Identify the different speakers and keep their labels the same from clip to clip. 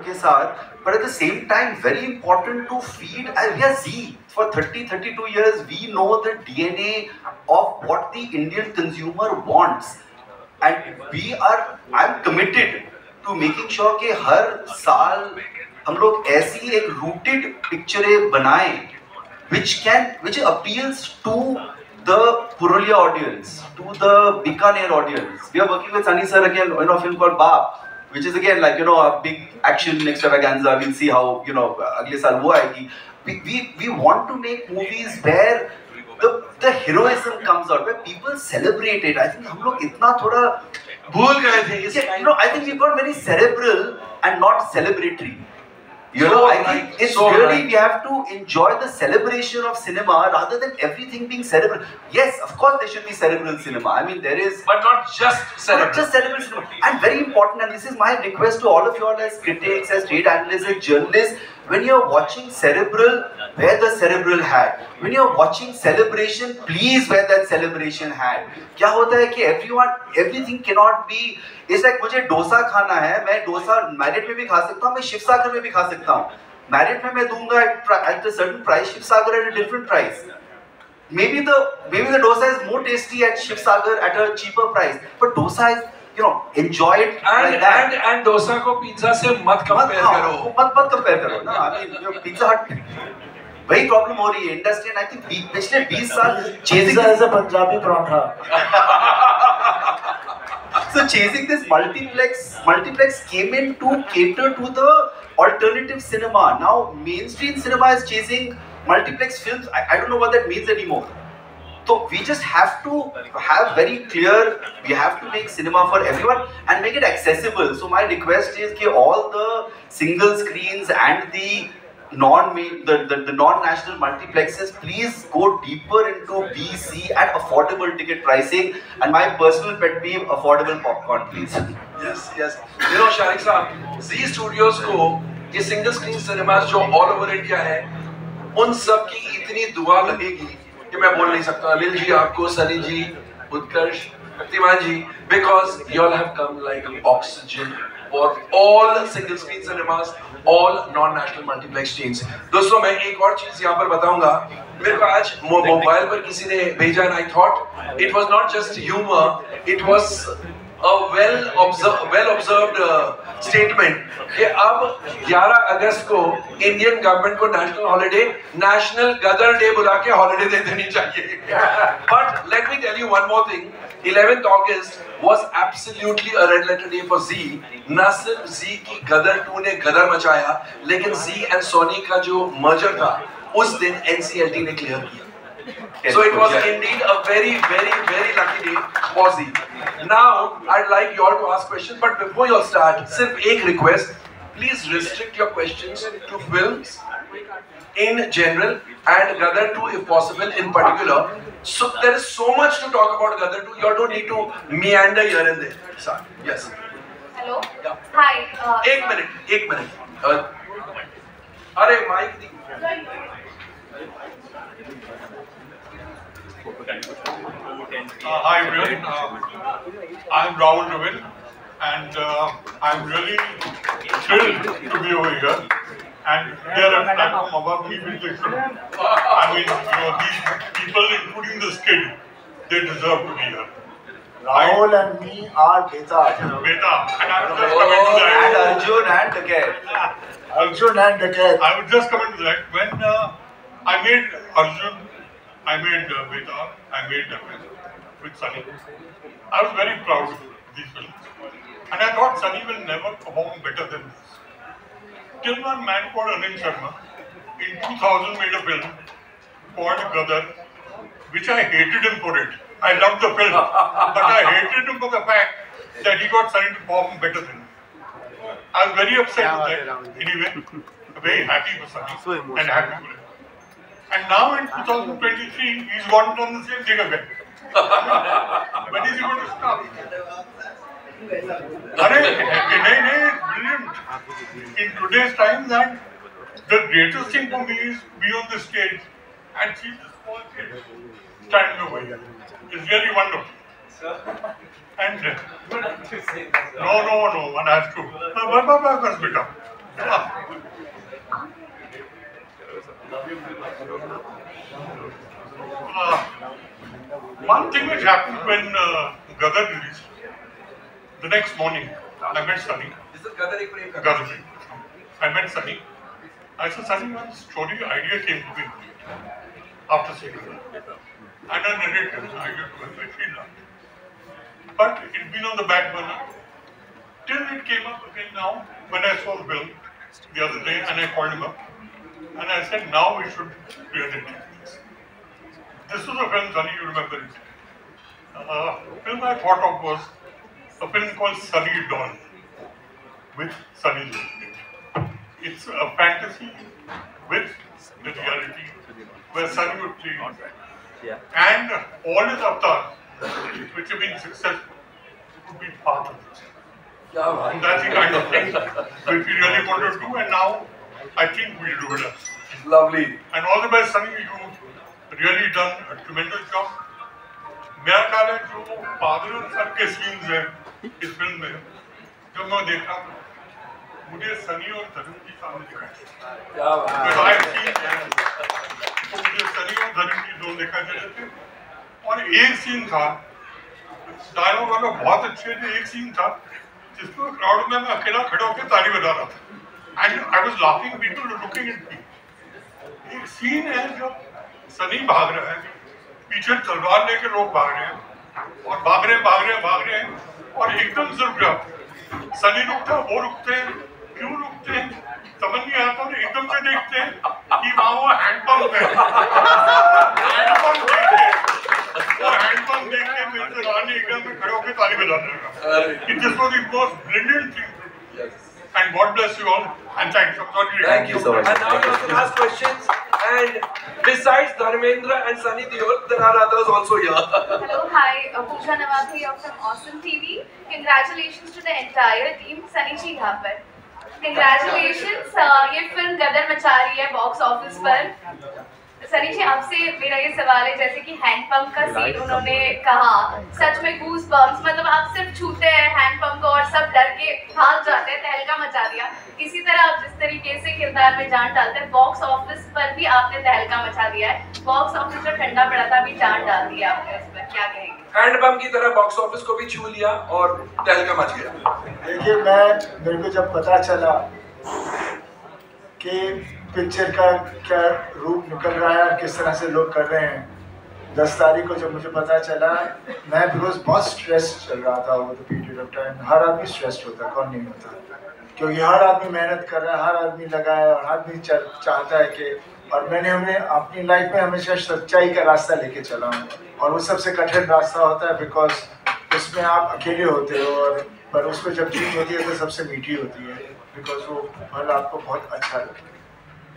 Speaker 1: के साथ, but at the same time very important to feed. We are Z for 30-32 years. We know the DNA of what the Indian consumer wants, and I'm committed to making sure कि हर साल हम लोग ऐसी एक rooted पिक्चरें बनाएं which appeals to the Purulia audience, to the Bikaner audience. We are working with Sunny sir again in a film called Baap, which is again like a big action extravaganza. We'll see how अगले साल वो आएगी. We want to make movies where the heroism comes out, where people celebrate it. I think हम लोग इतना थोड़ा
Speaker 2: भूल गए थे.
Speaker 1: I think we've got very cerebral and not celebratory. I think it's really, we have to enjoy the celebration of cinema rather than everything being cerebral. Yes, of course there should be cerebral cinema. I mean, there is...
Speaker 2: But not just cerebral.
Speaker 1: Not just cerebral cinema. And very important, and this is my request to all of you all as critics, as trade analysts, as journalists, when you're watching cerebral, wear the cerebral hat. When you're watching celebration, please wear that celebration hat. क्या होता है कि everything cannot be... It's like मुझे डोसा खाना है, मैं dosa merit में भी खा सकता हूँ, मैं शिवसागर में भी खा सकता हूँ. मैरिट में मैं दूंगा at a certain price, Shivsagar at a different price. Maybe the dosa is more tasty at Shivsagar at a cheaper price, but dosa is, enjoy it like that.
Speaker 2: And dosa को pizza से मत compare करो.
Speaker 1: मत compare करो ना. I mean, Pizza Hut वही problem हो रही है इंडस्ट्री. एंड आई थिंक पिछले 20 साल
Speaker 3: chasing as a Punjabi paratha.
Speaker 1: So chasing this multiplex came in to cater to the alternative cinema. Now mainstream cinema is chasing multiplex films. I don't know what that means anymore. So we just have to have very clear, we have to make cinema for everyone and make it accessible. So my request is that all the single screens and the non-national multiplexes, please go deeper into B, C and affordable ticket pricing. And my personal pet peeve, affordable popcorn, please.
Speaker 2: Yes. Sharik साहब, Z Studios को ये single screen cinemas जो all over India है, उन सब की इतनी दुआ लगेगी कि मैं बोल नहीं सकता. अनिल जी, आपको, सनी जी, उत्कर्ष, शक्तिमान जी, because you all have come like oxygen for all single screen cinemas, all non-national multiplex chains. दोस्तों, मैं एक और चीज यहाँ पर बताऊंगा. मेरे को आज मोबाइल पर किसी ने भेजा and I thought it was not just humor, it was a well observed statement कि अब 11 अगस्त को इंडियन गवर्नमेंट को नेशनल हॉलिडे, नेशनल गदर डे बुला के हॉलिडे दे देनी चाहिए. But let me tell you one more thing. 11th August was absolutely a red letter day for Z. न सिर्फ Z की गदर 2 ने गदर मचाया, लेकिन Z and Sony का जो मर्जर था, उस दिन NCLT ने क्लियर किया. So it was indeed a very, very, very lucky day for Z. Now I'd like you all to ask questions, but before you all start, सिर्फ एक request, please restrict your questions to films in general and Gadar 2 if possible in particular. So there is so much to talk about Gadar 2. You all don't need to meander here and there. Sorry. Yes.
Speaker 4: Hello.
Speaker 2: Yeah.
Speaker 4: Hi.
Speaker 2: एक minute. अरे mic दी.
Speaker 5: Hi everyone. I'm Rahul Ravil, and I'm really thrilled to be over here. And here at platform above me with this. I mean, these people, including this kid, they deserve to be here.
Speaker 3: Rahul and me are Beta.
Speaker 5: Beta. And I was just coming to that.
Speaker 1: And Arjun and Dakat.
Speaker 3: Arjun and Dakat.
Speaker 5: I was just coming to that. When I made Arjun, I made Beta, I made Dakat with Sunny. I was very proud of these films. And I thought Sunny will never perform better than this. Till one man called Anil Sharma in 2000 made a film called Gadar, which I hated him for it. I loved the film, but I hated him for the fact that he got Sunny to perform better than me. I was very upset with that. Anyway, very happy for Sunny and happy for him. And now in 2023, he's gone on the same thing again. When is he going to stop? It's brilliant. In today's time, that the greatest thing for me is be on the stage and see the small kids standing over here. It's really wonderful. And no, one has to. One thing which happened when Gadar released, the next morning, I met Sunny.
Speaker 2: This is Gadar Ek Prem Katha.
Speaker 5: Gadar. I met Sunny. I said, Sunny, one story idea came to me after seeing it. And I narrated the idea to him, which he loved. But it's been on the back burner till it came up again now when I saw the film the other day and I called him up and I said, now we should really take this. This was a film, Sunny, you remember it. The film I thought of was a film called Sunny Dawn with Sunny Deol. It's a fantasy with the reality where Sunny would play and all his avatars which have been successful would be part of it. And that's the kind of thing which we really wanted to do and now I think we'll do it.
Speaker 2: Lovely.
Speaker 5: And all the best, Sunny, you really done a tremendous job. मेरा ख्याल है जो पागल sir के scenes हैं इस film में जब मैं देखा मुझे सनी और धर्म की सामने दिखाई तो मुझे सनी और धर्म की दोनों दिखाई दे रहे थे और एक सीन था डायलॉग वाला बहुत अच्छे थे एक सीन था जिसमें क्राउड में मैं अकेला खड़ा होकर ताली बजा रहा था and I was laughing people looking at me एक सीन है जब सनी भाग रहा है पीछे तलवार लेके लोग भाग रहे हैं और भाग रहे हैं और एकदम से रुक जाते सनी रुकता है वो रुकते हैं क्यों रुकते हैं समझ नहीं आता और एकदम से देखते हैं कि वहाँ वो हैंडपंप है हैंडपंप देख के मेरे से रानी एकदम में खड़े होकर ताली बजाने लगा कि this was the most brilliant thing and God bless you all and thanks.
Speaker 2: Thank you so much. And now you can ask questions. And besides Dharmendra and Sunny Deol, there are others also here.
Speaker 4: Hello, hi, Pooja Nawab here from Awesome TV. Congratulations to the entire team. Sunny ji यहाँ पर. Congratulations. ये film गदर मचा रही है box office पर. सनी जी आपसे मेरा ये सवाल है जैसे कि हैंडपंप का सीन उन्होंने कहा सच में गूज बम्स मतलब आप सिर्फ छूते हैं हैंडपंप को और सब डर के भाग जाते हैं तहलका मचा दिया इसी तरह आप जिस तरीके से किरदार में जान डालते हैं बॉक्स ऑफिस पर भी आपने तहलका मचा दिया है बॉक्स ऑफिस जो ठंडा पड़ा था अभी जान डाल दिया आपने इस पर क्या कहेंगे
Speaker 2: हैंडपंप की तरह बॉक्स ऑफिस को भी छू लिया और तहलका मच गया
Speaker 3: देखिए मेरे को जब पता चला कि पिक्चर का क्या रूप निकल रहा है और किस तरह से लोग कर रहे हैं 10 तारीख को जब मुझे पता चला मैं बिकॉज बहुत स्ट्रेस चल रहा था वो पीरियड ऑफ टाइम हर आदमी स्ट्रेस्ड होता है कौन नहीं होता क्योंकि हर आदमी मेहनत कर रहा है हर आदमी लगा है और हर आदमी चाहता है कि और हमने अपनी लाइफ में हमेशा सच्चाई का रास्ता लेके चला हूँ और वो सबसे कठिन रास्ता होता है बिकॉज उसमें आप अकेले होते हो और पर उसमें जब जीत होती है तो सबसे मीठी होती है बिकॉज वो फल आपको बहुत अच्छा लगता है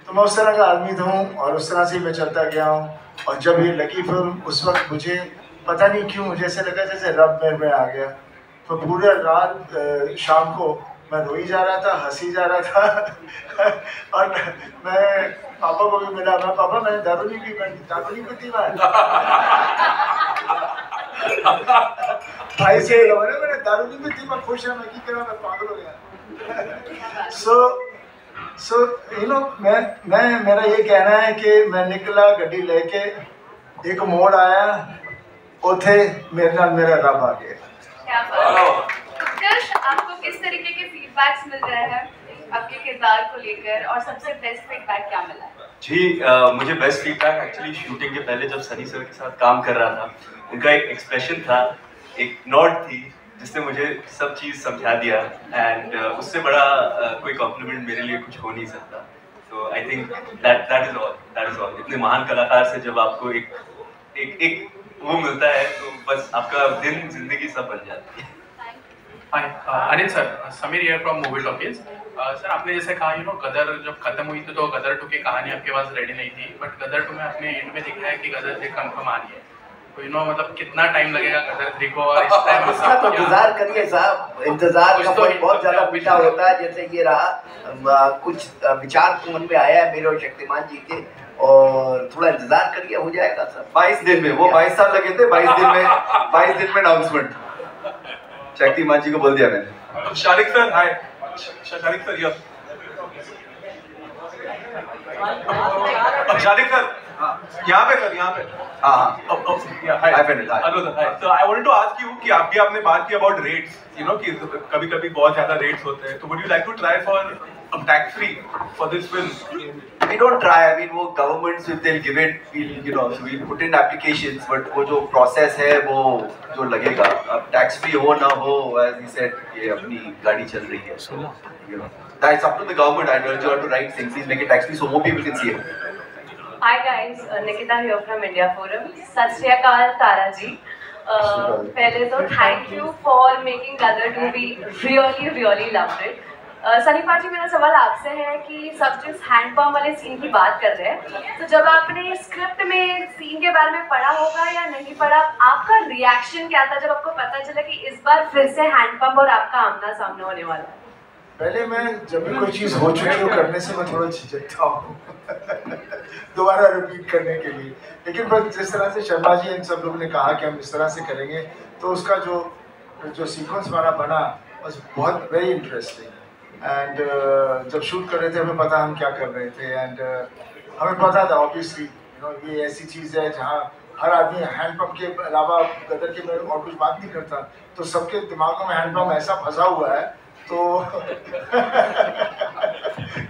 Speaker 3: तो मैं उस तरह का आदमी था हूँ और उस तरह से मैं चलता गया हूँ और जब ये लगी फिल्म उस वक्त मुझे पता नहीं क्यों मुझे ऐसे लगा जैसे रब मेरे में आ गया तो पूरे रात शाम को मैं रोई जा रहा था हंसी जा रहा था और मैं पापा को भी मिला मैं पापा मैंने दारू नहीं पीती मैं भाई से मैंने दारू नहीं पीती मैं खुश है मैं की करा मैं पागल हो गया सो यू नो मैं मेरा ये कहना है कि मैं निकला गड्डी लेके एक मोड़ आया उथे मेरे नाल मेरा रब आ गया
Speaker 4: क्या बात उत्कर्ष आपको किस तरीके के फीडबैक्स मिल रहे हैं आपके किरदार को लेकर और सबसे बेस्ट फीडबैक क्या मिला है
Speaker 6: जी मुझे बेस्ट फीडबैक एक्चुअली शूटिंग के पहले जब सनी सर के साथ काम कर रहा था उनका एक एक्सप्रेशन था एक नॉट थी जिसने मुझे सब चीज़ समझा दिया एंड उससे बड़ा कोई कॉम्प्लीमेंट मेरे लिए कुछ हो नहीं सकता तो I think that is all इतने महान कलाकार से जब आपको एक वो मिलता है तो बस आपका दिन जिंदगी सब बन जाती है
Speaker 7: hi Anil sir Sameer here from movie talkies sir आपने जैसे कहा गदर जब खत्म हुई थी तो गदर 2 की कहानी आपके पास रेडी नहीं थी बट गदर 2 में आपने एंड में दिखाया कि गदर 3 कंफर्म आ रही है तो मतलब कितना टाइम लगेगा गदर 3 को और इस टाइम
Speaker 8: इसका तो इंतजार करिए साहब इंतजार का बहुत ज्यादा मीठा होता है जैसे ये रहा कुछ विचार तो मन में आया है मेरे और शक्तिमान जी के और थोड़ा इंतजार करिए हो जाएगा सर
Speaker 1: 22 दिन में वो 22 साल लगे थे 22 दिन में अनाउंसमेंट शक्तिमान जी को बोल दिया मैंने
Speaker 2: Sharik sir hi Sharik sir yes
Speaker 9: Shadik sir, यहाँ पे सर, यहाँ पे। So I wanted to ask you कि आप भी आपने बात की about rates, you know कि कभी-कभी बहुत ज़्यादा rates होते हैं, तो would you like to try for tax free for this film?
Speaker 1: We don't try. I mean, वो governments if they'll give it, we'll so we'll put in applications, but वो जो process है वो जो लगेगा, अब tax free हो ना हो, as he said, ये अपनी गाड़ी चल रही है, so that's up to the government. I urge you all to write things, please make it tax free so more people can see it.
Speaker 10: Hi guys, Nikita here from India Forum. Sat Shri Akal Tara ji. पहले तो thank you for making Gadar 2. We really loved it. Sunny पाजी, मेरा सवाल आपसे है कि सब जिस हैंडपम्प वाले सीन की बात कर रहे हैं, तो जब आपने स्क्रिप्ट में सीन के बारे में पढ़ा होगा या नहीं पढ़ा, आपका रिएक्शन क्या था जब आपको पता चला कि इस बार फिर से हैंडपम्प और आपका आमना सामना होने वाला है?
Speaker 3: पहले मैं जब भी कोई चीज़ हो चुकी हो करने से मैं थोड़ा झिझकता हूँ दोबारा रिपीट करने के लिए, लेकिन बस जिस तरह से शर्मा जी इन सब लोगों ने कहा कि हम इस तरह से करेंगे, तो उसका जो सीक्वेंस हमारा बना was बहुत वेरी इंटरेस्टिंग। एंड जब शूट कर रहे थे हमें पता हम क्या कर रहे थे, एंड हमें पता था ऑब्वियसली ये ऐसी चीज़ है जहाँ हर आदमी हैंडपम्प के अलावा गदर के में और कुछ बात नहीं करता, तो सबके दिमागों में हैंडपम्प ऐसा फंसा हुआ है तो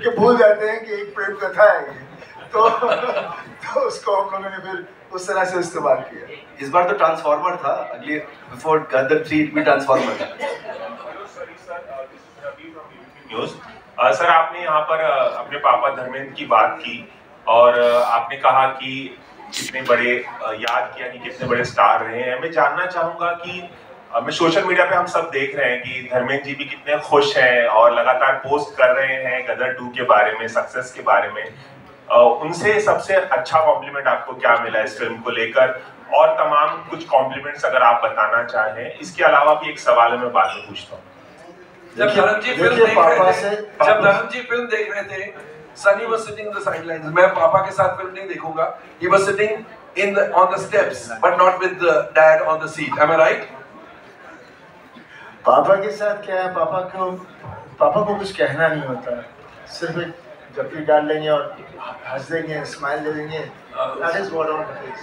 Speaker 3: कि भूल जाते हैं कि एक प्रेम कथा है ये, तो उसको हम लोगों ने फिर उस तरह से इस्तेमाल किया।
Speaker 1: इस बार तो ट्रांसफॉर्मर था, अगले बिफोर गदर 3 भी ट्रांसफॉर्मर था।
Speaker 11: न्यूज़ सर, आपने यहाँ पर अपने पापा धर्मेंद्र की बात की और आपने कहा कि कितने बड़े याद किया कि कितने बड़े स्टार रहे हैं। मैं जानना चाहूँगा कि मैं सोशल मीडिया पे हम सब देख रहे हैं कि धर्मेंद्र जी भी कितने खुश हैं और लगातार पोस्ट कर रहे हैं गदर 2 के बारे में, सक्सेस के बारे में। उनसे सबसे अच्छा कॉम्प्लीमेंट आपको क्या मिला इस फिल्म को लेकर, और तमाम कुछ कॉम्प्लीमेंट्स अगर आप बताना चाहें। इसके अलावा भी एक सवाल मैं बाद में पूछता हूँ।
Speaker 2: जब धर्म जी फिल्म देख रहे थे, Sunny was sitting on the sidelines. मैं पापा के साथ फिल्म नहीं देखूंगा, he was sitting on the steps but not with the dad on the seat. Am I right?
Speaker 3: पापा के साथ क्या है, पापा को कुछ कहना नहीं होता, सिर्फ एक जप्पी डाल लेंगे और हंस देंगे, स्माइल दे देंगे। That is what on it is.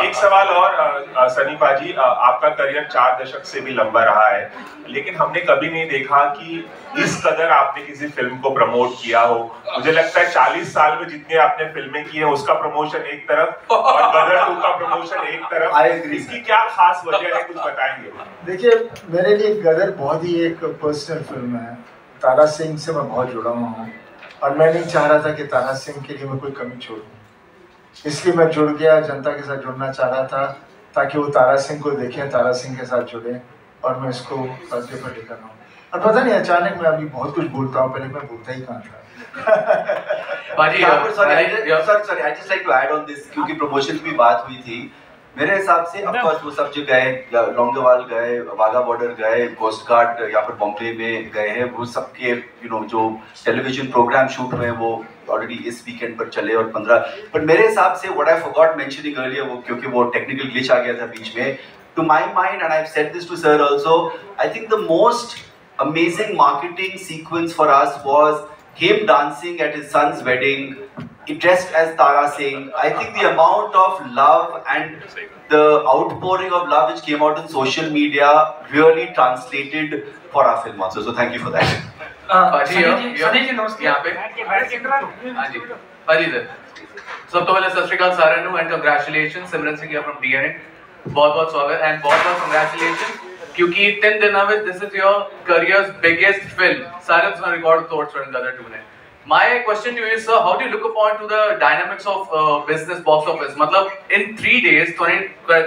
Speaker 11: एक सवाल और सनी पाजी, आपका करियर 4 दशक से भी लंबा रहा है, लेकिन हमने कभी नहीं देखा कि इस कदर आपने किसी फिल्म को प्रमोट किया हो। मुझे लगता है 40 साल में जितने आपने फिल्में की हैं उसका प्रमोशन एक तरफ और गदर 2 का प्रमोशन एक तरफ। इसकी क्या खास वजह है, कुछ बताएंगे?
Speaker 3: देखिए, मेरे लिए गदर बहुत ही एक पर्सनल फिल्म है। तारा सिंह से मैं बहुत जुड़ा हुआ हूँ और मैं नहीं चाह रहा था कि तारा सिंह के लिए मैं कोई कमी छोड़ूं, इसलिए मैं जुड़ गया, जनता के साथ जुड़ना चाह रहा था ताकि वो तारा सिंह को देखें, तारा सिंह के साथ जुड़े और मैं इसको पर्दे पर लेकर आऊँ। और पता नहीं, अचानक मैं अभी बहुत कुछ बोलता हूँ, पहले मैं बोलता ही कहाँ था।
Speaker 1: sorry, I just like to add on this, क्योंकि प्रमोशन की बात हुई थी। मेरे हिसाब से ऑफ कोर्स वो सब जो गए, लौंगेवाल गए, वाघा बॉर्डर गए, कोस्ट गार्ड यहाँ पर बॉम्बे में गए हैं, वो सबके जो टेलीविजन प्रोग्राम शूट हुए वो ऑलरेडी इस वीकेंड पर चले और 15। पर मेरे हिसाब से what I forgot mentioning earlier, वो क्योंकि वो टेक्निकल ग्लिच आ गया था बीच में, to my mind, and I have said this to sir also, I think the most amazing marketing sequence for us was him dancing at his son's wedding, dressed as Tara Singh. I think the amount of love and the outpouring of love which came out on social media really translated for our film also. So thank you for that.
Speaker 7: Sunny ji नमस्ते। यहाँ पे हाँ जी पाजी sir, सब तो पहले सत श्री अकाल साਰਿਆਂ ਨੂੰ and congratulation Simran Singh from DNA, बहुत बहुत स्वागत एंड बहुत बहुत कंग्रेचुलेशन, क्योंकि 3 दिनों में this is your careers biggest film, सारे रिकॉर्ड तोड़ छोड़ गदर 2 ने। My question to you is, sir, how do you look upon to the dynamics of business box office? मतलब in 3 days तुम्हारी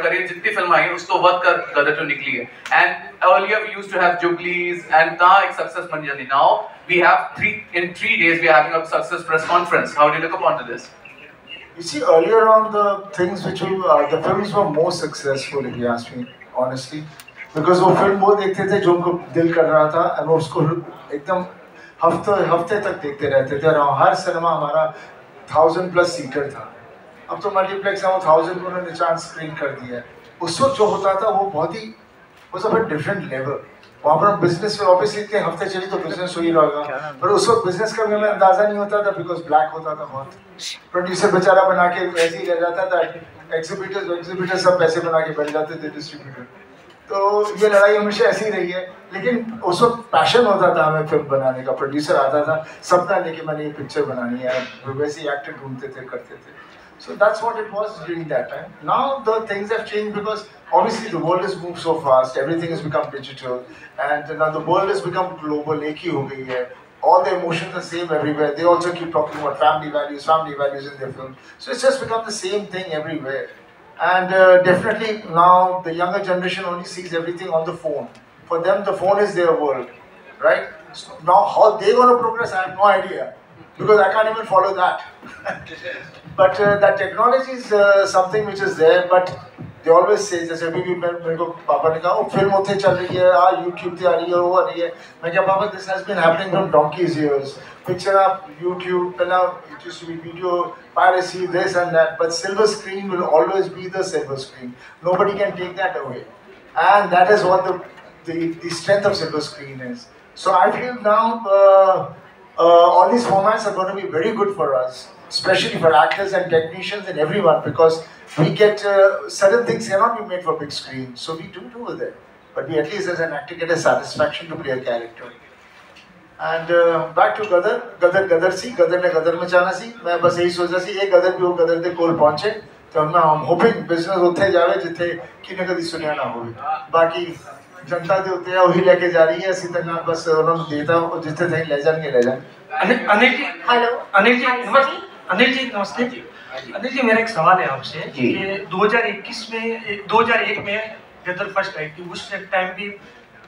Speaker 7: करियर जितनी फिल्म आई है उसको वक्त कर गदर 2 निकली है, and earlier we used to have Jubilees and था एक success बन जाती। Now we have in 3 days we are having a success press conference. How do you look upon to this?
Speaker 3: You see, earlier on the things which the films were more successful, if you ask me honestly, because वो film वो देखते थे जो उनको दिल कर रहा था और उसको एकदम हफ्ते तक देखते रहते थे, और हर सिनेमा हमारा 1000+ सीटर था। अब तो मल्टीप्लेक्स है, वो 1000 को उन्होंने चांस स्क्रीन कर दिया है। उस वक्त जो होता था वो बहुत ही डिफरेंट लेवल, वहाँ पर बिजनेस में ऑब्वियसली इतने हफ्ते चली तो बिजनेस हो ही रहेगा, पर उस वक्त बिजनेस का भी हमें अंदाजा नहीं होता था बिकॉज ब्लैक होता था बहुत। प्रोड्यूसर बेचारा बना के ऐसे ही रह जाता था, एग्जीबिटर सब पैसे बना के बैठ जाते थे डिस्ट्रीब्यूटर। तो ये लड़ाई हमेशा ऐसी ही रही है, लेकिन उस वक्त पैशन होता था हमें फिल्म बनाने का। प्रोड्यूसर आता था सपना लेके मैंने ये पिक्चर बनानी है, वैसे ही एक्टर ढूंढते थे, करते थे। So that's what it was during that time. Now the things have changed because obviously the world has moved so fast, everything has become digital, and now the world has become global. एक ही हो गई है, all the emotions are same everywhere. They also keep talking about family values in their film. So it's just become the same thing everywhere. And definitely now the younger generation only sees everything on the phone. For them the phone is their world, right? So now how they going to progress, I have no idea, because I can't even follow that. But that technology is something which is there, but they always say, जैसे अभी भी मेरे को पापा ने कहा, film उतने चल रही है, YouTube पे आ रही है, वो आ रही है। मैं क्या पापा, this has been happening from donkey's years. Picture up YouTube, पहला it used to be video piracy, this and that, but silver screen will always be the silver screen. Nobody can take that away, and that is what the strength of silver screen is. So I feel now all these formats are going to be very good for us, especially for actors and technicians and everyone, because we get certain things cannot be made for big screen, so we do with it. But we at least as an actor get a satisfaction to play a character. And back to गदर सी, गदर ने गदर मचाना सी। मैं बस यही सोचा सी, एक गदर भी वो गदर दे कोल पहुंचे तो हम होपिंग बिजनेस उत्थे जावे जिथे किने कदी सुनिया ना होवे। बाकी जनता दे उत्ते आ वही लेके जा रही है, ਅਸੀਂ ਤਾਂ ਨਾਲ बस ਉਹਨਾਂ ਨੂੰ ਦੇਤਾ, ਉਹ जिथे थे ले जाएंगे ले जाएंगे।
Speaker 12: अनिल जी, हेलो अनिल जी, नमस्ते। अनिल जी नमस्ते जी। अनिल जी मेरा एक सवाल है आपसे कि 2001 में गदर फर्स्ट आई थी, उस टाइम भी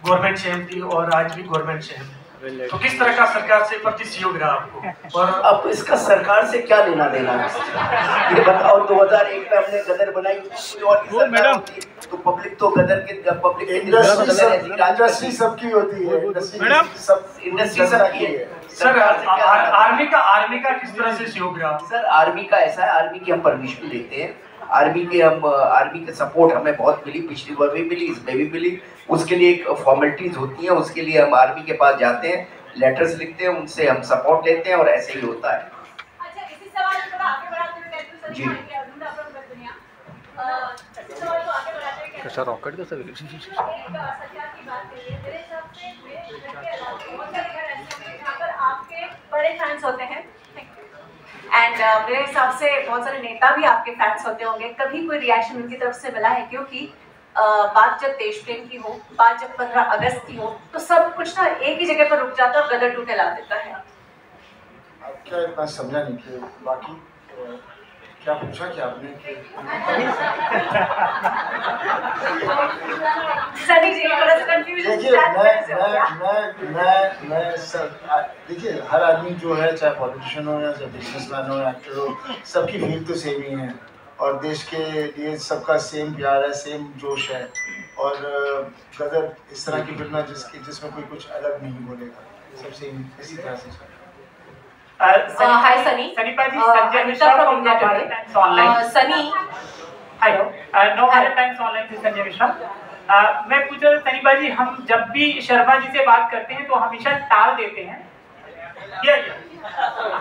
Speaker 12: गवर्नमेंट सेम थी और आज भी गवर्नमेंट सेम है, तो किस तरह का सरकार से प्रति सहयोग रहा आपको? और
Speaker 8: अब इसका सरकार से क्या लेना देना है ये बताओ। 2001 में हमने गदर बनाई, और तो पब्लिक तो गदर के पब्लिक
Speaker 3: इंडस्ट्री सबकी होती है, इंडस्ट्री सबकी है।
Speaker 12: सर आर्मी का किस तरह से सहयोग रहा?
Speaker 8: सर आर्मी का ऐसा है, आर्मी की हम परमिशन लेते हैं, आर्मी के सपोर्ट हमें बहुत मिली, पिछली बार भी मिली, इसमें भी मिली। उसके लिए एक फॉर्मेलिटीज होती हैं, उसके लिए हम आर्मी के पास जाते हैं, लेटर्स लिखते हैं, उनसे हम सपोर्ट लेते हैं और ऐसे ही होता है।
Speaker 13: अच्छा, इसी सवाल को थोड़ा आगे बढ़ाते हुए
Speaker 8: जी
Speaker 13: कैसा रॉकेट का सर की बात करिए, मेरे हिसाब से बहुत सारे घर ऐसे हैं जहाँ पर आपके बड़े फैंस होते हैं, एंड मेरे हिसाब से बहुत सारे नेता भी आपके फैंस होते होंगे। कभी कोई रिएक्शन उनकी तरफ से मिला है? क्योंकि बात जब देश प्रेम की हो, बात जब 15 अगस्त की हो, तो सब कुछ ना एक ही जगह पर रुक जाता है और गदर 2 कहला देता है।
Speaker 3: अब क्या मैं समझा नहीं कि बाकी क्या पूछा क्या आपने?
Speaker 13: सनी जी थोड़ा सा कंफ्यूजन।
Speaker 3: देखिए मैं सर, देखिए हर आदमी जो है, चाहे पॉलिटिशियन हो या चाहे बिजनेसमैन हो, एक्टर हो, सबकी फील तो सेम ही है और देश के लिए सबका सेम प्यार है, सेम जोश है। और गदर इस तरह की फिल्म है जिसमें कोई कुछ अलग नहीं बोलेगा, सब सेम इसी तरह से।
Speaker 13: हाय सनी,
Speaker 14: पाजी, Sanjay Mishra from India Times online.
Speaker 13: Sunny
Speaker 14: hi, no India Times online से संजय मिश्रा। मैं पूछ रहा था सनी पाजी, हम जब भी शर्मा जी से बात करते हैं तो हमेशा टाल देते हैं,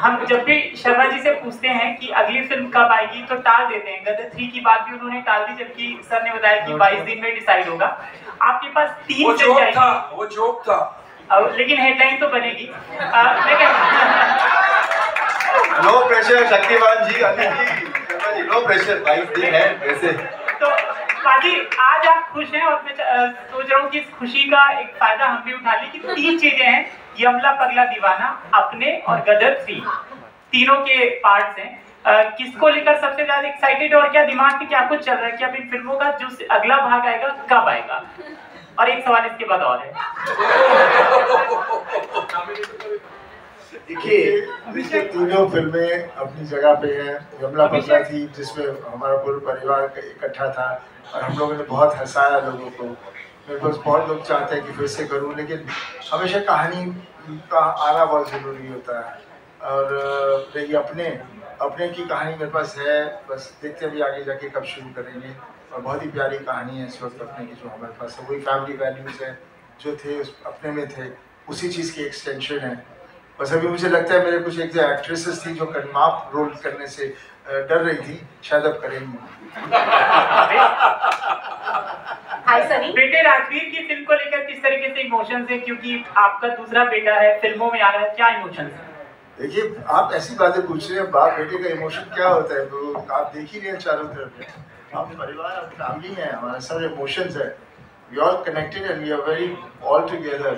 Speaker 14: हम जब भी शर्मा जी से पूछते हैं कि अगली फिल्म कब आएगी तो टाल देते हैं। गदर 3 की बात भी उन्होंने टाल दी, जबकि सर ने बताया कि 22 दिन में डिसाइड होगा। आपके पास 3 फिल्म,
Speaker 2: वो जोक था,
Speaker 14: लेकिन हेडलाइन तो बनेगी।
Speaker 6: नो प्रेशर शक्तिमान जी, अनिल जी, नो प्रेशर, 22 दिन है वैसे।
Speaker 14: तो पाजी आज आप खुश हैं और मैं सोच रहा हूँ कि इस खुशी का एक फायदा हम भी उठा लें कि 3 चीजें हैं, यमला पगला दीवाना, अपने और गदर 3, तीनों के पार्ट्स हैं। किसको लेकर सबसे ज्यादा एक्साइटेड और क्या दिमाग में क्या कुछ चल रहा है कि अब इन फिल्मों का जो अगला भाग आएगा कब आएगा? और एक सवाल इसके बाद और है।
Speaker 3: देखिए तीनों फिल्में अपनी जगह पे हैं। यमला पगला थी जिसमें हमारा पूरा परिवार इकट्ठा था और हम लोगों ने बहुत हंसाया लोगों को। मेरे पास बहुत लोग चाहते हैं कि फिर से करूं, लेकिन हमेशा कहानी का आना बहुत ज़रूरी होता है। और ये अपने की कहानी मेरे पास है, बस देखते हैं अभी आगे जाके कब शुरू करेंगे। और बहुत ही प्यारी कहानी है इस वक्त अपने की जो हमारे पास है, वही फैमिली वैल्यूज़ है जो थे अपने में थे, उसी चीज़ की एक्सटेंशन है। बस अभी मुझे लगता है मेरे कुछ एक जो एक्ट्रेसेस थी जो कन्माप रोल करने से डर रही थी, शायद अब करेंगी।
Speaker 14: हाय सनी, बेटे राजवीर की फिल्म को लेकर किस तरीके से इमोशंस है, क्योंकि आपका दूसरा बेटा है, फिल्मों में आ रहा है, क्या इमोशंस है?
Speaker 3: देखिए, आप ऐसी बातें पूछ रहे हैं, बाप बेटे का इमोशन क्या होता है, तो आप देख ही रहे हैं चारों तरफ। हम परिवार, हम फैमिली में, हमारे सारे इमोशंस है, we all connected and we are very all together.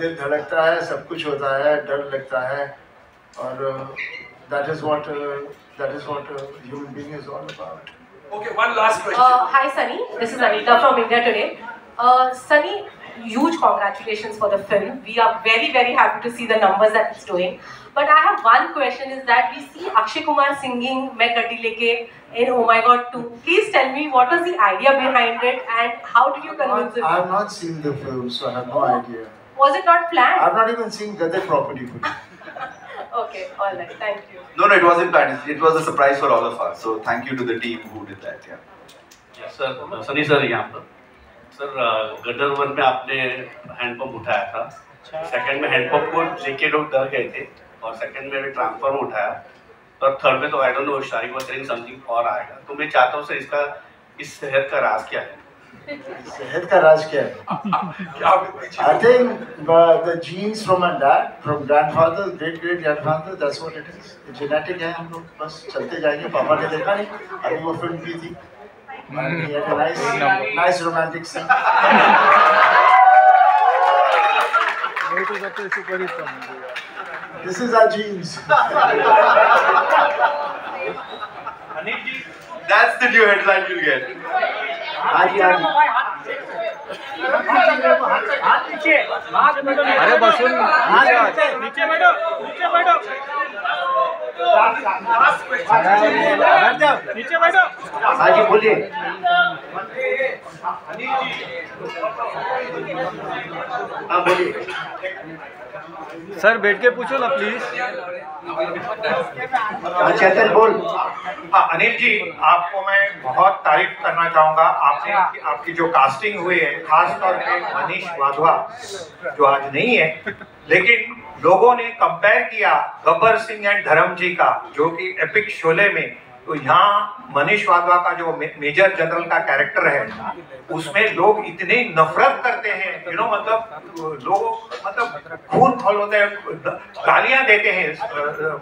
Speaker 3: दिल धड़कता है, सब कुछ होता है, डर लगता है, और that is what human being is all about.
Speaker 2: Okay, one last question.
Speaker 13: Hi Sunny, this is Anita from India Today. Sunny, huge congratulations for the film. We are very, very happy to see the numbers that it's doing. But I have one question, is that we see Akshay Kumar singing Main Gaddi Leke in Oh My God 2. Please tell me what was the idea behind it and how did you convince him?
Speaker 3: I have not seen the film, so I have no idea.
Speaker 13: Was it not planned?
Speaker 3: I have not even seen Gadar properly.
Speaker 13: Okay, all right, thank you.
Speaker 1: No, it wasn't planned. It was a surprise for all of us. So thank you to the team who did that. Yeah.
Speaker 15: Yes, sir. Sunny sir यहाँ पर sir गदर 1 में आपने handpump उठाया था, second में handpump को लेके लोग डर गए थे, और सेकंड में भी ट्रांसफॉर्मर उठाया, और थर्ड में तो I don't know, Shariq was saying something और आएगा। तो मैं चाहता हूँ सर, इसका इस सेहत का राज क्या है?
Speaker 3: सेहत का राज क्या है? I think the genes from my dad, from grandfather, great grandfather, that's what it is. Genetic है, हम लोग बस चलते जाएंगे। पापा ने देखा नहीं, अभी वो फिल्म की थी, nice romantic scene. This is our genes.
Speaker 1: That's the new headline you'll get.
Speaker 3: हाँ जी, हाँ जी।
Speaker 16: अरे बसून
Speaker 12: नीचे बैठो, नीचे बैठो, नीचे बैठो।
Speaker 8: हाँ जी, बोलिए। हाँ बोलिए
Speaker 16: सर, बैठ के पूछो ना प्लीज।
Speaker 8: चेतन बोल।
Speaker 17: हाँ अनिल जी, आपको मैं बहुत तारीफ करना चाहूँगा। आपने आपकी जो कास्टिंग हुई है, खास तौर पे मनीष वाधवा जो आज नहीं है, लेकिन लोगों ने कंपेयर किया गब्बर सिंह एंड धर्म जी का, जो कि एपिक शोले में, तो यहाँ मनीष वाधवा का जो मेजर जनरल का कैरेक्टर है, उसमें लोग इतनी नफरत करते हैं, मतलब लोग मतलब खून खौलते हैं, गालियां देते हैं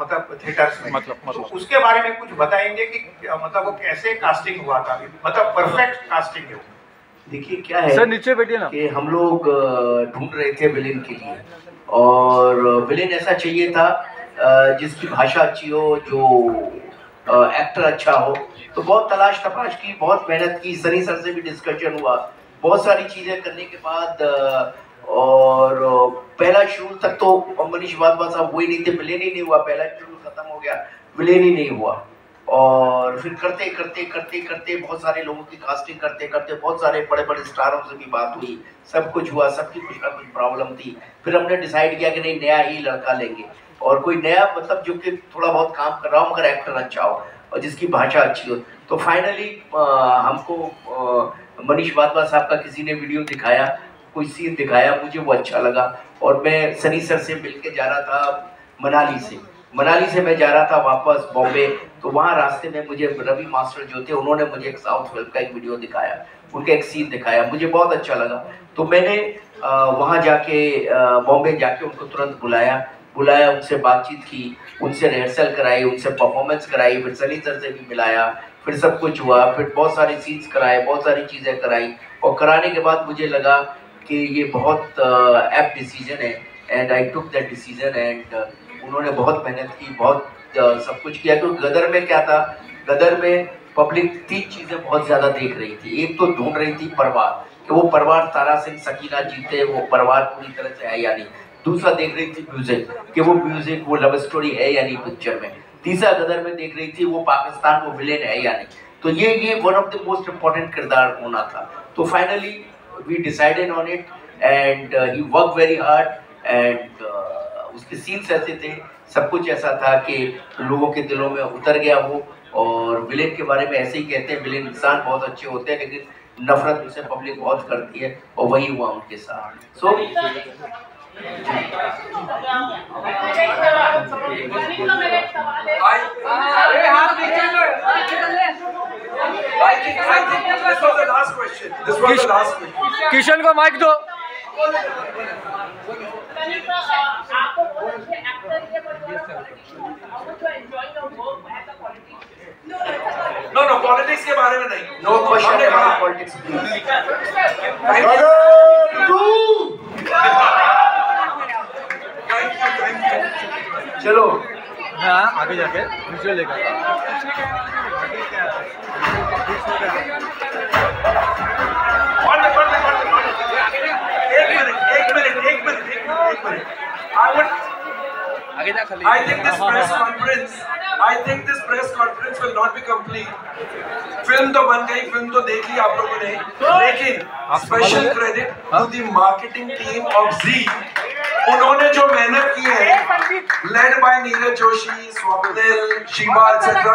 Speaker 17: मतलब थिएटर्स में। तो उसके बारे में कुछ बताएंगे कि मतलब वो कैसे कास्टिंग हुआ था, मतलब परफेक्ट कास्टिंग है?
Speaker 8: देखिए क्या है
Speaker 16: सर, नीचे बैठिए ना,
Speaker 8: कि हम लोग ढूंढ रहे थे विलेन के लिए, और विलेन ऐसा चाहिए था जिसकी भाषा अच्छी हो, जो एक्टर अच्छा हो। तो बहुत तलाश तपाश की, बहुत मेहनत की, सनी सर से भी डिस्कशन हुआ, बहुत सारी चीज़ें करने के बाद, और पहला शेड्यूल तक तो मनीष वाधवा साहब हुए नहीं थे, विलेन ही नहीं हुआ, पहला शेड्यूल खत्म हो गया, विलेन ही नहीं हुआ। और फिर करते करते करते करते बहुत सारे लोगों की कास्टिंग करते करते बहुत सारे बड़े बड़े स्टारों से भी बात हुई, सब कुछ हुआ, सबकी कुछ ना कुछ प्रॉब्लम थी। फिर हमने डिसाइड किया कि नहीं, नया ही लड़का लेंगे, और कोई नया मतलब जो कि थोड़ा बहुत काम कर रहा हो मगर एक्टर अच्छा हो और जिसकी भाषा अच्छी हो। तो फाइनली हमको मनीष वाधवा साहब का किसी ने वीडियो दिखाया, कोई सीन दिखाया, मुझे वो अच्छा लगा, और मैं सनी सर से मिल के जा रहा था मनाली से मैं जा रहा था वापस बॉम्बे। तो वहाँ रास्ते में मुझे रवि मास्टर जो थे, उन्होंने मुझे एक साउथ फिल्म का एक वीडियो दिखाया, उनका एक सीन दिखाया, मुझे बहुत अच्छा लगा। तो मैंने वहाँ जाके बॉम्बे जाके उनको तुरंत बुलाया, उनसे बातचीत की, उनसे रिहर्सल कराई, उनसे परफॉर्मेंस कराई, फिर सनी सर से भी मिलाया, फिर सब कुछ हुआ, फिर बहुत सारे सीन्स कराए, बहुत सारी चीज़ें कराई, और कराने के बाद मुझे लगा कि ये बहुत एप्ट डिसीजन है, and I took that decision. And उन्होंने बहुत मेहनत की, बहुत सब कुछ किया। तो गदर में क्या था, गदर में पब्लिक 3 चीज़ें बहुत ज़्यादा देख रही थी। एक तो ढूंढ रही थी परिवार, कि वो परिवार तारा सिंह सकीना जीते, वो परिवार पूरी तरह से है या नहीं। दूसरा देख रही थी म्यूजिक, कि वो म्यूजिक, वो लव स्टोरी है या नहीं पिक्चर में। तीसरा गदर में देख रही थी वो पाकिस्तान, वो विलेन है या नहीं। तो ये one of the most important किरदार होना था। तो finally we decided on it, and he work very hard, and उसके सीन्स ऐसे थे, सब कुछ ऐसा था कि लोगों के दिलों में उतर गया वो। और विलेन के बारे में ऐसे ही कहते हैं, विलेन इंसान बहुत अच्छे होते हैं, लेकिन नफरत उनसे पब्लिक बहुत करती है और वही हुआ उनके साथ। सो
Speaker 16: किशन को माइक दो।
Speaker 2: No, politics के बारे में नहीं।
Speaker 8: No question about politics, please. चलो
Speaker 16: हाँ आगे जाके विजुअल लेकर
Speaker 2: I think this press conference will not be complete. Film तो बन गई, फिल्म तो देख ली आप लोगों ने, लेकिन special credit to the marketing team of Zee. उन्होंने जो मेहनत की है, led by Neeraj Joshi, Swapnil, Shiva, etc.